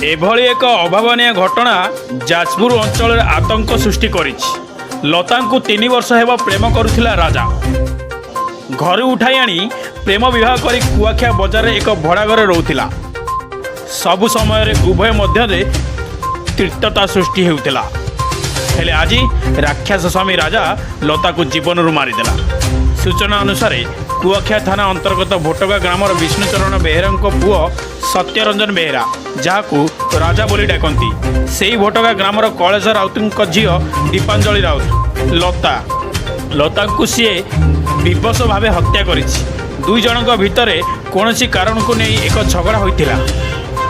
एभली एक अभावनीय घटना जाजपुर अंचल आतंक सृष्टि करिछि। लता को 3 वर्ष हेब प्रेम करुथिला राजा घर उठाई आनी प्रेम विवाह करी कुआखिया बजार एक भड़ा घरे रोथिला। सबु समय उभय मध्य तीर्थता सृष्टि होउथिला। हेले आज राक्षस स्वामी राजा लता को जीवन मारिदेला। सूचना अनुसार कुआखिया थाना अंतर्गत भोटगा ग्रामर विष्णुचरण बेहेरा पुओ सत्यरंजन बेहेरा जहां राजा बोली डाकती से भोटगा ग्रामर कलेश राउत झील दीपांजलि राउत लता को सी विवश भाव हत्या कर दुई जनक भितर कौन कारण को नहीं एक झगड़ा होता।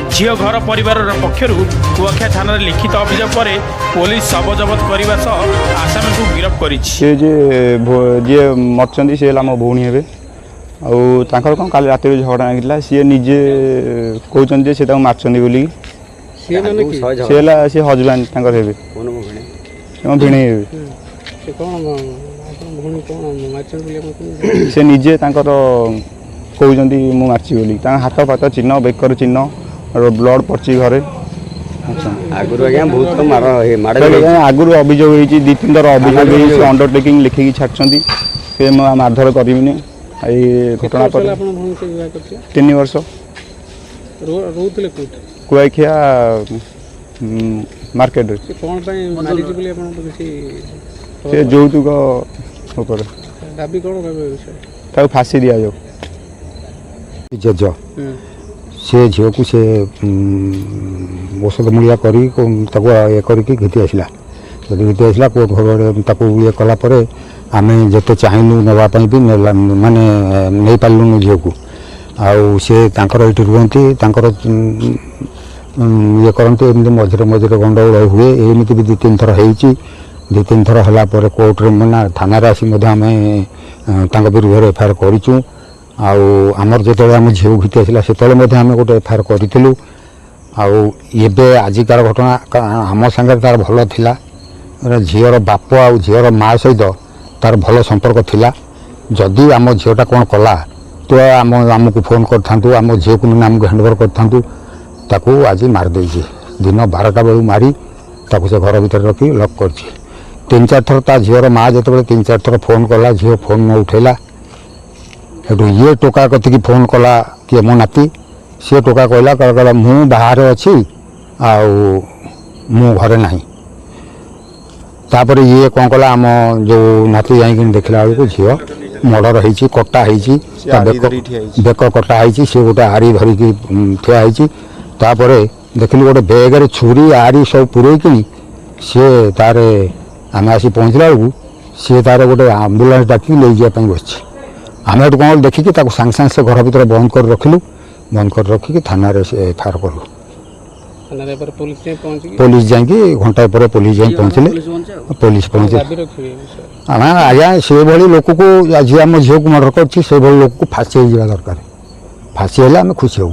झील घर परिवार पक्षर कुआखिया थाना लिखित अभियोग पर पुलिस शव जबत करने सह आसामी को गिरफ्त कर मरचंदी सी आम भौणी हे आर कौन काली रात झगड़ा लगी सी निजे कहते से मार्चंदी बोली सी हजबैंड भिणे से निजे कहते मु मार्ची बोली हाथ फात चिन्ह बेकर चिन्ह ब्लड पड़ची घरे आगुरी अभियोग होती 2-3 थर अभियोग अंडरटेकिंग लिखिकी छाड़ी से मारधर करें घटना पर 3 वर्ष कुआखिया मार्केट से यौतुक फाँसी दि जाऊ जज से झील को से औषध मूलिया कर घिटी आसला घिटी आसला कोर्ट घर ये कलापर आम जिते चाहलु नापी भी माने नहीं पार्लुन झील को आउ से ये रुहती ये करते एमती मझे मझे गंडगोल हुए एमती भी 2-3 थर हो 2-3 थर है कोर्टे मैंने थाना आसी आम विरुद्ध एफआईआर करूँ आमर जो आम झील घिटी आसला से आम गोटे एफआईआर करूँ आजिकार घटना आम सागर तार भल थिला झीर बाप आ झीर माँ सहित तार भल संपर्क थिला जदि आम झीटा कौन कला तो आमको फोन करूँ आम झील को आमको हैंडओवर करूँ आज मारदे दिन 12टा बेलू मारी से घर भर रखी लक कर 3-4 थर ता झीर माँ जो 3-4 थर फोन कला झील फोन न उठेला हेटू ये टोका कतिकी फोन कला किए मो नाती सी टोका कहला कहला मु बाहर अच्छी मु घरे नहीं तापर ये कौन कला आम जो नाती जाइक देखला बेलू झील मर्डर होती कटा होती बेक कटा होती सी गोटे आरी धरिकी ठिया होती देखिली गोटे बेगर छुरी आरी सब पुरैकी सी तार आम आसी पहुँचला बेलू सी तार गोटे आम्बुलांस डाकी ले जावाई बस आम एटू कौन देखिकी सागे सागे से घर भर बंद कर रखिलु बंद कर रखिकी थाना एफआईआर कलु पुलिस जाकि घंटाए पर पुलिस जाए पहुँचले पुलिस पहुँचे आम आज्ञा से भाई लोक को आज आम झील को मर्डर कर लोक को फाँसी हो दरकार फाँसी है आम खुशी हो।